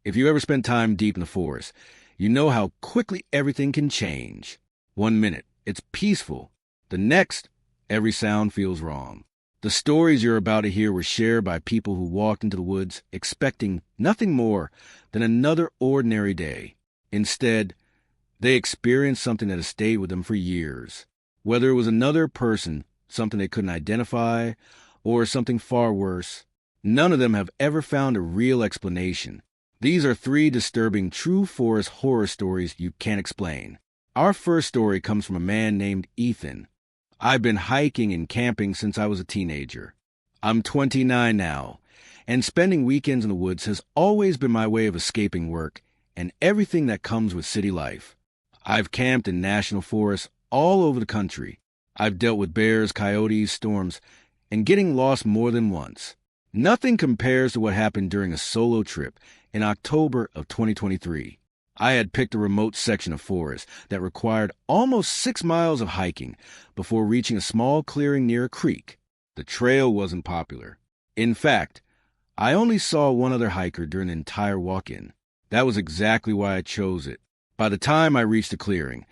If you ever spend time deep in the forest, you know how quickly everything can change. 1 minute, it's peaceful. The next, every sound feels wrong. The stories you're about to hear were shared by people who walked into the woods expecting nothing more than another ordinary day. Instead, they experienced something that has stayed with them for years. Whether it was another person, something they couldn't identify, or something far worse, none of them have ever found a real explanation. These are 3 disturbing true forest horror stories you can't explain. Our first story comes from a man named Ethan. I've been hiking and camping since I was a teenager. I'm 29 now, and spending weekends in the woods has always been my way of escaping work and everything that comes with city life. I've camped in national forests all over the country. I've dealt with bears, coyotes, storms, and getting lost more than once. Nothing compares to what happened during a solo trip in October of 2023. I had picked a remote section of forest that required almost 6 miles of hiking before reaching a small clearing near a creek. The trail wasn't popular. In fact, I only saw one other hiker during the entire walk-in. That was exactly why I chose it. By the time I reached the clearing,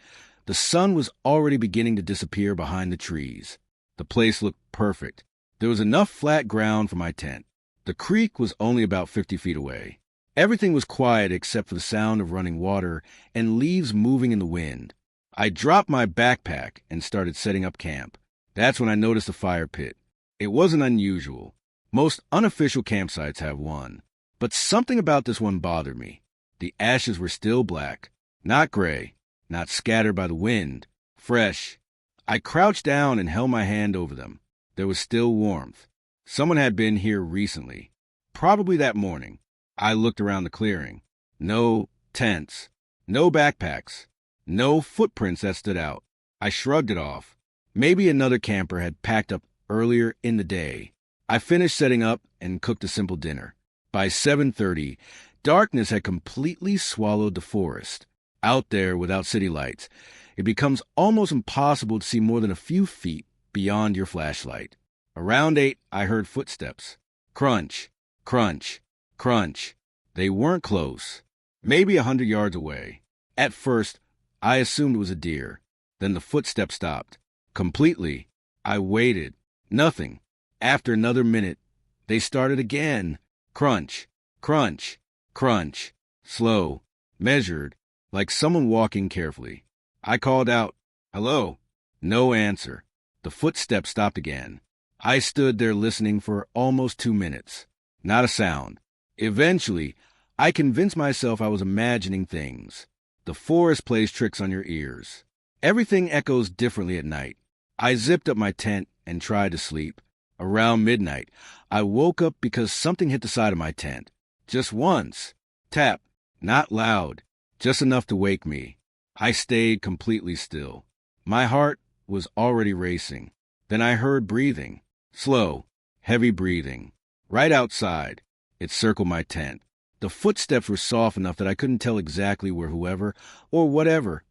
the sun was already beginning to disappear behind the trees. The place looked perfect. There was enough flat ground for my tent. The creek was only about 50 feet away. Everything was quiet except for the sound of running water and leaves moving in the wind. I dropped my backpack and started setting up camp. That's when I noticed a fire pit. It wasn't unusual. Most unofficial campsites have one. But something about this one bothered me. The ashes were still black, not gray, not scattered by the wind, fresh. I crouched down and held my hand over them. There was still warmth. Someone had been here recently, probably that morning. I looked around the clearing. No tents, no backpacks, no footprints that stood out. I shrugged it off. Maybe another camper had packed up earlier in the day. I finished setting up and cooked a simple dinner. By 7:30, darkness had completely swallowed the forest. Out there without city lights, it becomes almost impossible to see more than a few feet beyond your flashlight. Around 8, I heard footsteps. Crunch, crunch, crunch. They weren't close. Maybe 100 yards away. At first, I assumed it was a deer. Then the footsteps stopped. Completely. I waited. Nothing. After another minute, they started again. Crunch, crunch, crunch. Slow, measured, like someone walking carefully. I called out, "Hello?" No answer. The footsteps stopped again. I stood there listening for almost 2 minutes. Not a sound. Eventually, I convinced myself I was imagining things. The forest plays tricks on your ears. Everything echoes differently at night. I zipped up my tent and tried to sleep. Around midnight, I woke up because something hit the side of my tent. Just once. Tap. Not loud. Just enough to wake me. I stayed completely still. My heart was already racing. Then I heard breathing. Slow, heavy breathing. Right outside. It circled my tent. The footsteps were soft enough that I couldn't tell exactly where whoever or whatever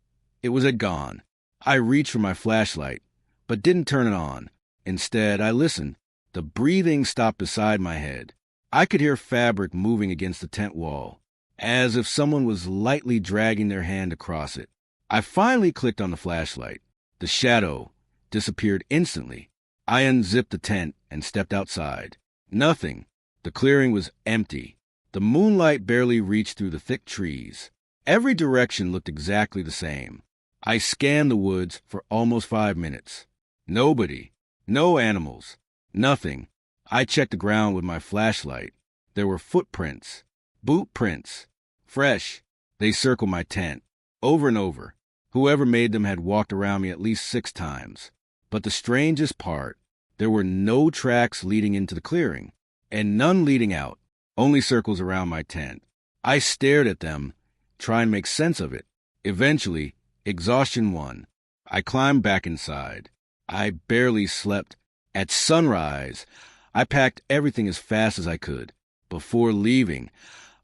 it was had gone. I reached for my flashlight, but didn't turn it on. Instead, I listened. The breathing stopped beside my head. I could hear fabric moving against the tent wall, as if someone was lightly dragging their hand across it. I finally clicked on the flashlight. The shadow disappeared instantly. I unzipped the tent and stepped outside. Nothing. The clearing was empty. The moonlight barely reached through the thick trees. Every direction looked exactly the same. I scanned the woods for almost 5 minutes. Nobody. No animals. Nothing. I checked the ground with my flashlight. There were footprints. Boot prints. Fresh. They circled my tent. Over and over. Whoever made them had walked around me at least 6 times. But the strangest part, there were no tracks leading into the clearing, and none leading out, only circles around my tent. I stared at them, trying to make sense of it. Eventually, exhaustion won. I climbed back inside. I barely slept. At sunrise, I packed everything as fast as I could. Before leaving,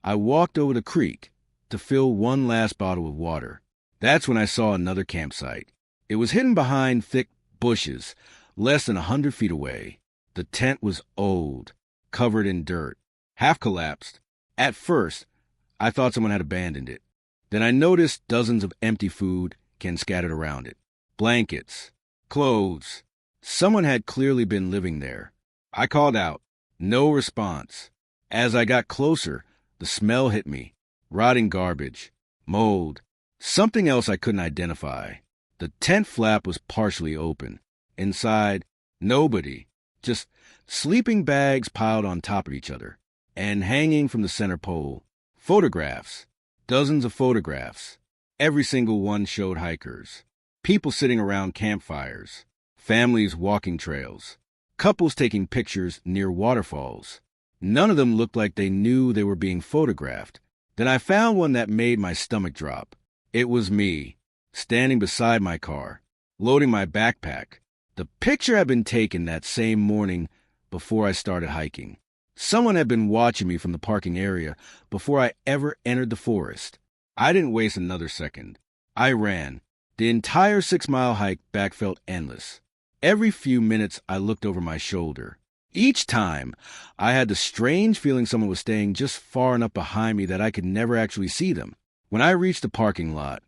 I walked over the creek to fill one last bottle of water. That's when I saw another campsite. It was hidden behind thick bushes, less than 100 feet away. The tent was old, covered in dirt, half collapsed. At first, I thought someone had abandoned it. Then I noticed dozens of empty food cans scattered around it. Blankets, clothes. Someone had clearly been living there. I called out. No response. As I got closer, the smell hit me. Rotting garbage, mold, something else I couldn't identify. The tent flap was partially open. Inside, nobody. Just sleeping bags piled on top of each other. And hanging from the center pole, photographs. Dozens of photographs. Every single one showed hikers. People sitting around campfires. Families walking trails. Couples taking pictures near waterfalls. None of them looked like they knew they were being photographed. Then I found one that made my stomach drop. It was me, standing beside my car, loading my backpack. The picture had been taken that same morning before I started hiking. Someone had been watching me from the parking area before I ever entered the forest. I didn't waste another second. I ran. The entire 6-mile hike back felt endless. Every few minutes, I looked over my shoulder. Each time, I had the strange feeling someone was staying just far enough behind me that I could never actually see them. When I reached the parking lot,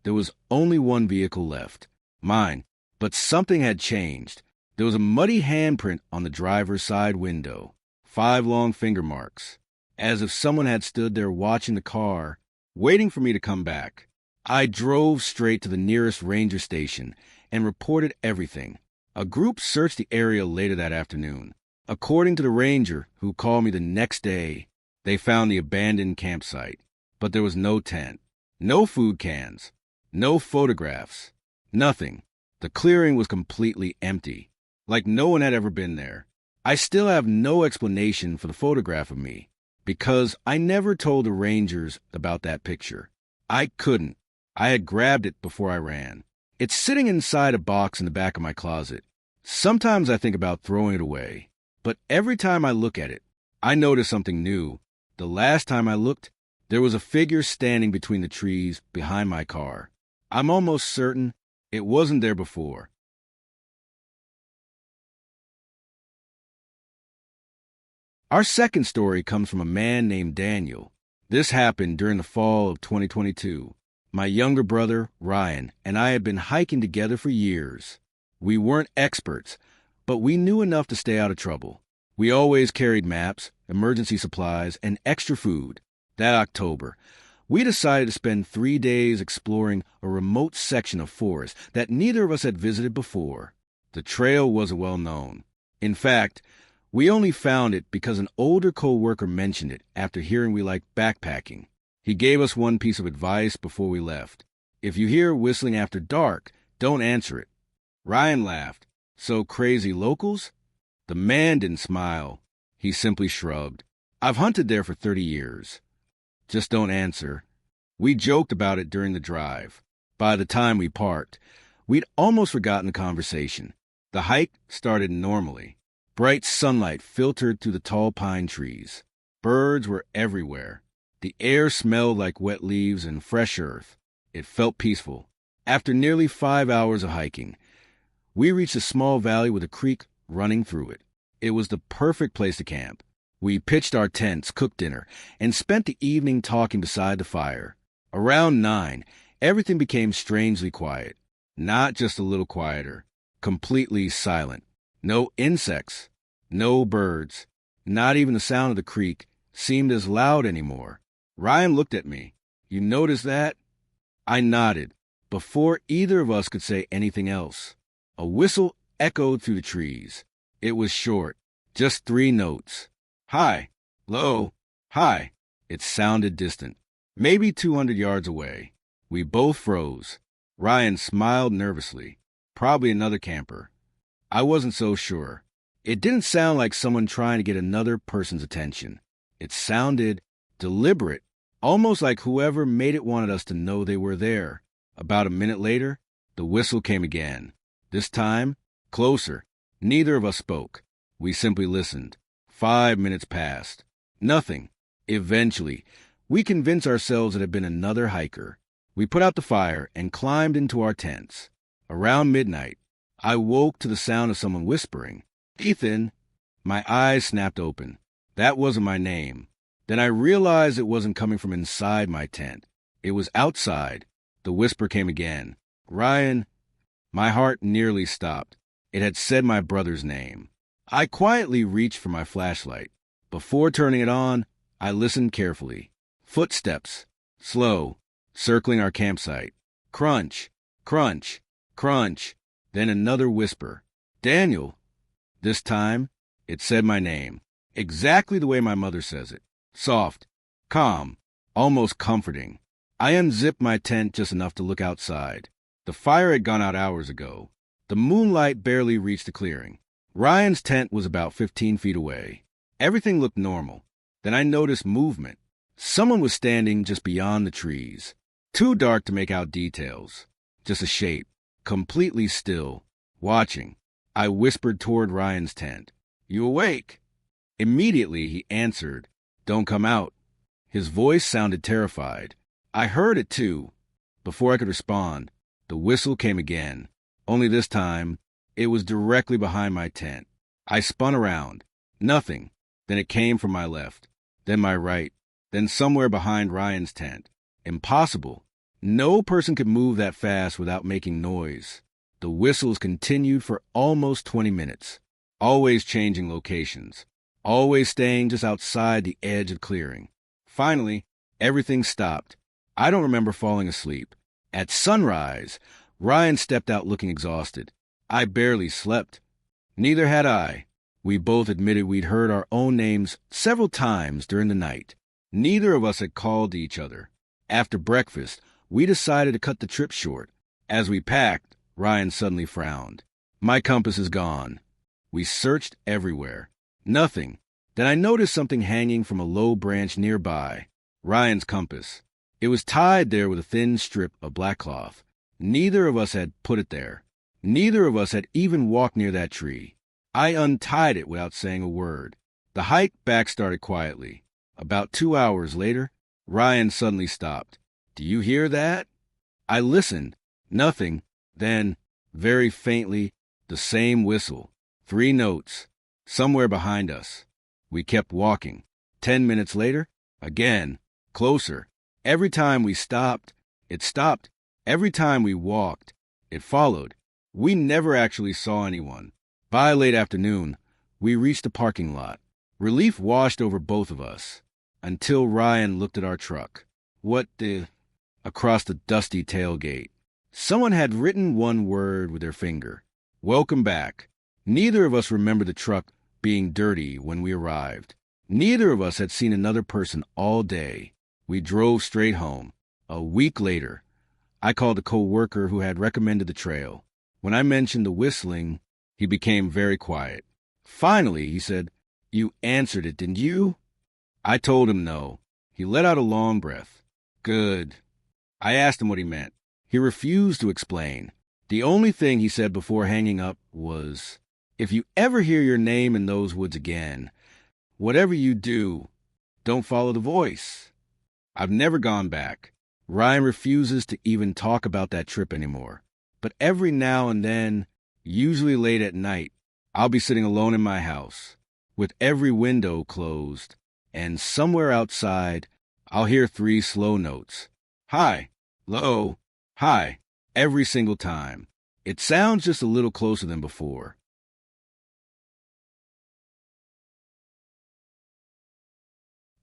there was only one vehicle left, mine, but something had changed. There was a muddy handprint on the driver's side window, 5 long finger marks, as if someone had stood there watching the car, waiting for me to come back. I drove straight to the nearest ranger station and reported everything. A group searched the area later that afternoon. According to the ranger, who called me the next day, they found the abandoned campsite. But there was no tent, no food cans, no photographs, nothing. The clearing was completely empty, like no one had ever been there. I still have no explanation for the photograph of me, because I never told the rangers about that picture. I couldn't. I had grabbed it before I ran. It's sitting inside a box in the back of my closet. Sometimes I think about throwing it away. But every time I look at it, I notice something new. The last time I looked, there was a figure standing between the trees behind my car. I'm almost certain it wasn't there before. Our second story comes from a man named Daniel. This happened during the fall of 2022. My younger brother, Ryan, and I had been hiking together for years. We weren't experts, but we knew enough to stay out of trouble. We always carried maps, emergency supplies, and extra food. That October, we decided to spend 3 days exploring a remote section of forest that neither of us had visited before. The trail wasn't well known. In fact, we only found it because an older co-worker mentioned it after hearing we liked backpacking. He gave us one piece of advice before we left. If you hear whistling after dark, don't answer it. Ryan laughed. So crazy locals? The man didn't smile. He simply shrugged. I've hunted there for 30 years. Just don't answer. We joked about it during the drive. By the time we parked, we'd almost forgotten the conversation. The hike started normally. Bright sunlight filtered through the tall pine trees. Birds were everywhere. The air smelled like wet leaves and fresh earth. It felt peaceful. After nearly 5 hours of hiking, we reached a small valley with a creek running through it. It was the perfect place to camp. We pitched our tents, cooked dinner, and spent the evening talking beside the fire. Around 9, everything became strangely quiet. Not just a little quieter. Completely silent. No insects. No birds. Not even the sound of the creek seemed as loud anymore. Ryan looked at me. You notice that? I nodded, before either of us could say anything else. A whistle echoed through the trees. It was short, just 3 notes. Hi, low, hi. It sounded distant, maybe 200 yards away. We both froze. Ryan smiled nervously. Probably another camper. I wasn't so sure. It didn't sound like someone trying to get another person's attention. It sounded deliberate, almost like whoever made it wanted us to know they were there. About a minute later, the whistle came again. This time, closer. Neither of us spoke. We simply listened. 5 minutes passed. Nothing. Eventually, we convinced ourselves it had been another hiker. We put out the fire and climbed into our tents. Around midnight, I woke to the sound of someone whispering. Ethan! My eyes snapped open. That wasn't my name. Then I realized it wasn't coming from inside my tent. It was outside. The whisper came again. Ryan. My heart nearly stopped. It had said my brother's name. I quietly reached for my flashlight. Before turning it on, I listened carefully. Footsteps. Slow. Circling our campsite. Crunch. Crunch. Crunch. Then another whisper. Daniel. This time, it said my name. Exactly the way my mother says it. Soft. Calm. Almost comforting. I unzipped my tent just enough to look outside. The fire had gone out hours ago. The moonlight barely reached the clearing. Ryan's tent was about 15 feet away. Everything looked normal. Then I noticed movement. Someone was standing just beyond the trees. Too dark to make out details. Just a shape. Completely still. Watching. I whispered toward Ryan's tent. You awake? Immediately he answered, Don't come out. His voice sounded terrified. I heard it too. Before I could respond, the whistle came again. Only this time, it was directly behind my tent. I spun around. Nothing. Then it came from my left. Then my right. Then somewhere behind Ryan's tent. Impossible. No person could move that fast without making noise. The whistles continued for almost 20 minutes. Always changing locations. Always staying just outside the edge of clearing. Finally, everything stopped. I don't remember falling asleep. At sunrise, Ryan stepped out looking exhausted. I barely slept. Neither had I. We both admitted we'd heard our own names several times during the night. Neither of us had called to each other. After breakfast, we decided to cut the trip short. As we packed, Ryan suddenly frowned. My compass is gone. We searched everywhere. Nothing. Then I noticed something hanging from a low branch nearby. Ryan's compass. It was tied there with a thin strip of black cloth. Neither of us had put it there. Neither of us had even walked near that tree. I untied it without saying a word. The hike back started quietly. About 2 hours later, Ryan suddenly stopped. Do you hear that? I listened. Nothing. Then, very faintly, the same whistle. 3 notes. Somewhere behind us. We kept walking. 10 minutes later, again. Closer. Every time we stopped, it stopped. Every time we walked, it followed. We never actually saw anyone. By late afternoon, we reached the parking lot. Relief washed over both of us. Until Ryan looked at our truck. What the... Across the dusty tailgate. Someone had written one word with their finger. Welcome back. Neither of us remembered the truck being dirty when we arrived. Neither of us had seen another person all day. We drove straight home. A week later, I called a co-worker who had recommended the trail. When I mentioned the whistling, he became very quiet. Finally, he said, You answered it, didn't you? I told him no. He let out a long breath. Good. I asked him what he meant. He refused to explain. The only thing he said before hanging up was, If you ever hear your name in those woods again, whatever you do, don't follow the voice. I've never gone back. Ryan refuses to even talk about that trip anymore. But every now and then, usually late at night, I'll be sitting alone in my house, with every window closed, and somewhere outside, I'll hear 3 slow notes. Hi, low, hi, every single time. It sounds just a little closer than before.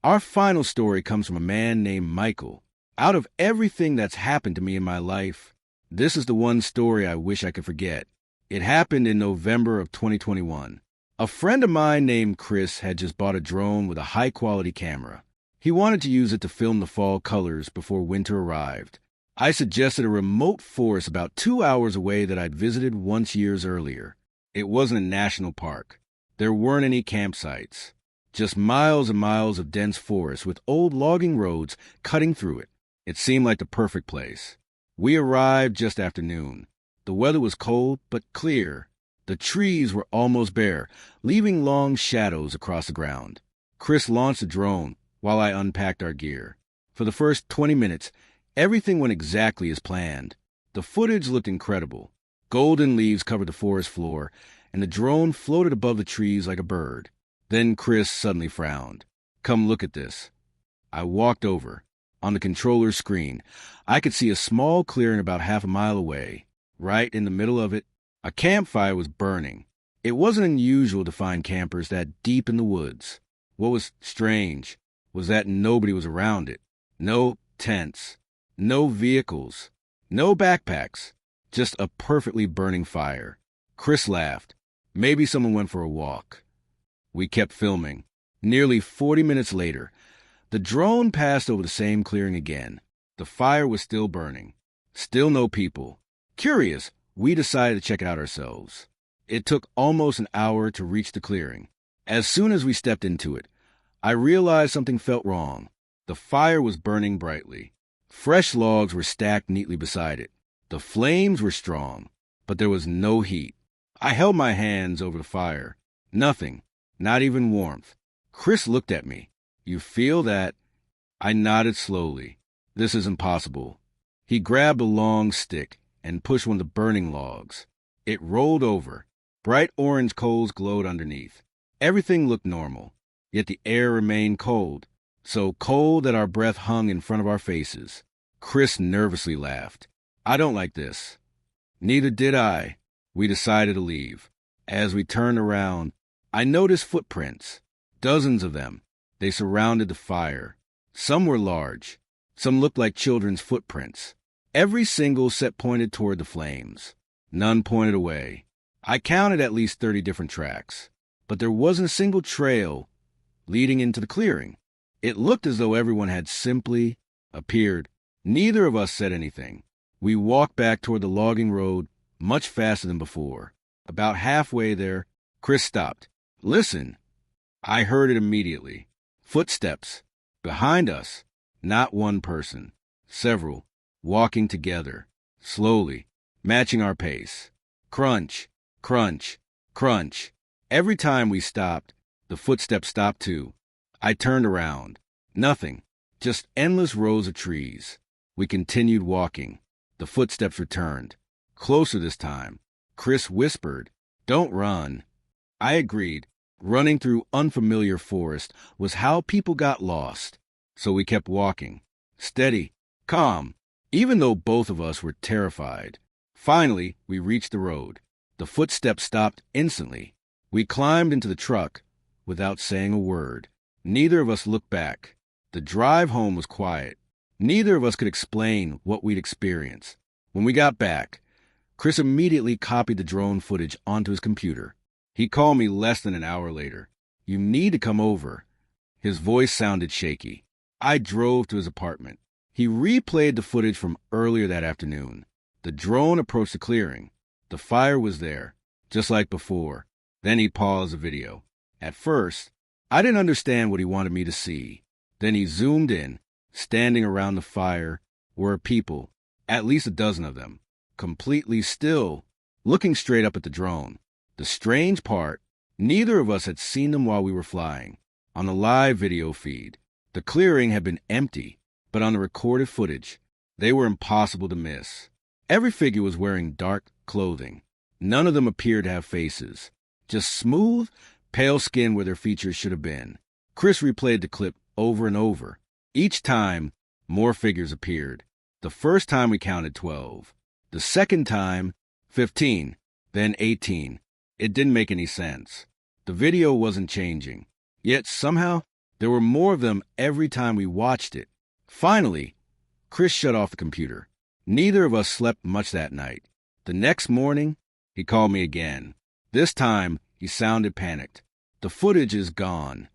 Our final story comes from a man named Michael. Out of everything that's happened to me in my life, this is the one story I wish I could forget. It happened in November of 2021. A friend of mine named Chris had just bought a drone with a high-quality camera. He wanted to use it to film the fall colors before winter arrived. I suggested a remote forest about 2 hours away that I'd visited once years earlier. It wasn't a national park. There weren't any campsites. Just miles and miles of dense forest with old logging roads cutting through it. It seemed like the perfect place. We arrived just after noon. The weather was cold but clear. The trees were almost bare, leaving long shadows across the ground. Chris launched the drone while I unpacked our gear. For the first 20 minutes, everything went exactly as planned. The footage looked incredible. Golden leaves covered the forest floor, and the drone floated above the trees like a bird. Then Chris suddenly frowned. Come look at this. I walked over. On the controller's screen, I could see a small clearing about half a mile away. Right in the middle of it, a campfire was burning. It wasn't unusual to find campers that deep in the woods. What was strange was that nobody was around it. No tents, no vehicles, no backpacks, just a perfectly burning fire. Chris laughed. Maybe someone went for a walk. We kept filming. Nearly 40 minutes later, the drone passed over the same clearing again. The fire was still burning. Still no people. Curious, we decided to check it out ourselves. It took almost an hour to reach the clearing. As soon as we stepped into it, I realized something felt wrong. The fire was burning brightly. Fresh logs were stacked neatly beside it. The flames were strong, but there was no heat. I held my hands over the fire. Nothing, not even warmth. Chris looked at me. You feel that? I nodded slowly. This is impossible. He grabbed a long stick and pushed one of the burning logs. It rolled over. Bright orange coals glowed underneath. Everything looked normal, yet the air remained cold, so cold that our breath hung in front of our faces. Chris nervously laughed. I don't like this. Neither did I. We decided to leave. As we turned around, I noticed footprints. Dozens of them. They surrounded the fire. Some were large. Some looked like children's footprints. Every single set pointed toward the flames. None pointed away. I counted at least 30 different tracks, but there wasn't a single trail leading into the clearing. It looked as though everyone had simply appeared. Neither of us said anything. We walked back toward the logging road much faster than before. About halfway there, Chris stopped. Listen. I heard it immediately. Footsteps. Behind us. Not one person. Several. Walking together. Slowly. Matching our pace. Crunch. Crunch. Crunch. Every time we stopped, the footsteps stopped too. I turned around. Nothing. Just endless rows of trees. We continued walking. The footsteps returned. Closer this time. Chris whispered, Don't run. I agreed. Running through unfamiliar forest was how people got lost. So we kept walking. Steady. Calm. Even though both of us were terrified. Finally, we reached the road. The footsteps stopped instantly. We climbed into the truck without saying a word. Neither of us looked back. The drive home was quiet. Neither of us could explain what we'd experienced. When we got back, Chris immediately copied the drone footage onto his computer. He called me less than an hour later. You need to come over. His voice sounded shaky. I drove to his apartment. He replayed the footage from earlier that afternoon. The drone approached the clearing. The fire was there, just like before. Then he paused the video. At first, I didn't understand what he wanted me to see. Then he zoomed in. Standing around the fire were people, at least a dozen of them, completely still, looking straight up at the drone. The strange part, neither of us had seen them while we were flying. On the live video feed, the clearing had been empty, but on the recorded footage, they were impossible to miss. Every figure was wearing dark clothing. None of them appeared to have faces, just smooth, pale skin where their features should have been. Chris replayed the clip over and over. Each time, more figures appeared. The first time we counted 12. The second time, 15, then 18. It didn't make any sense. The video wasn't changing. Yet somehow, there were more of them every time we watched it. Finally, Chris shut off the computer. Neither of us slept much that night. The next morning, he called me again. This time, he sounded panicked. The footage is gone.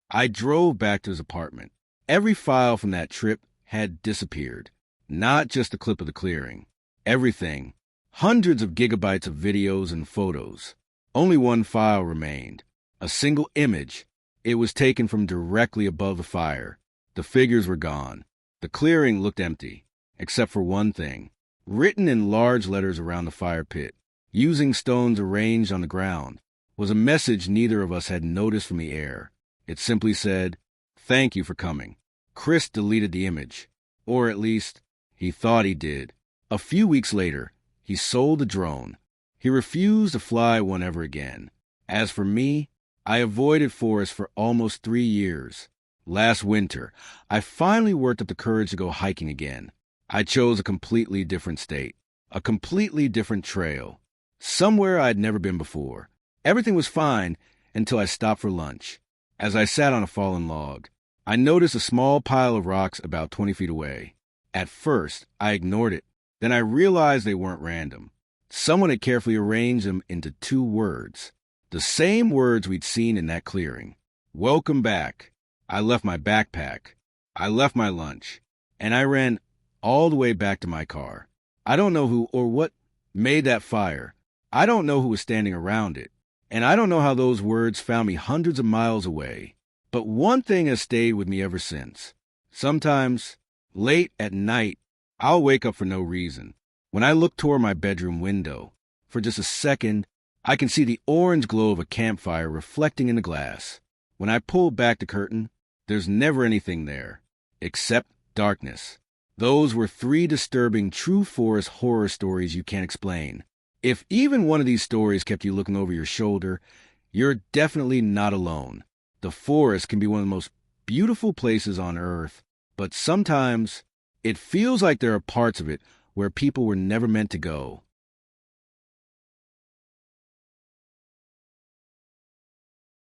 I drove back to his apartment. Every file from that trip had disappeared. Not just the clip of the clearing. Everything. Hundreds of gigabytes of videos and photos. Only one file remained. A single image. It was taken from directly above the fire. The figures were gone. The clearing looked empty, except for one thing. Written in large letters around the fire pit, using stones arranged on the ground, was a message neither of us had noticed from the air. It simply said, Thank you for coming. Chris deleted the image. Or at least, he thought he did. A few weeks later, he sold the drone. He refused to fly one ever again. As for me, I avoided forests for almost 3 years. Last winter, I finally worked up the courage to go hiking again. I chose a completely different state, a completely different trail, somewhere I'd never been before. Everything was fine until I stopped for lunch. As I sat on a fallen log, I noticed a small pile of rocks about 20 feet away. At first, I ignored it. Then I realized they weren't random. Someone had carefully arranged them into 2 words, the same words we'd seen in that clearing. Welcome back. I left my backpack. I left my lunch. And I ran all the way back to my car. I don't know who or what made that fire. I don't know who was standing around it. And I don't know how those words found me hundreds of miles away. But one thing has stayed with me ever since. Sometimes, late at night, I'll wake up for no reason. When I look toward my bedroom window, for just a second, I can see the orange glow of a campfire reflecting in the glass. When I pull back the curtain, there's never anything there, except darkness. Those were 3 disturbing true forest horror stories you can't explain. If even one of these stories kept you looking over your shoulder, you're definitely not alone. The forest can be one of the most beautiful places on earth, but sometimes it feels like there are parts of it where people were never meant to go.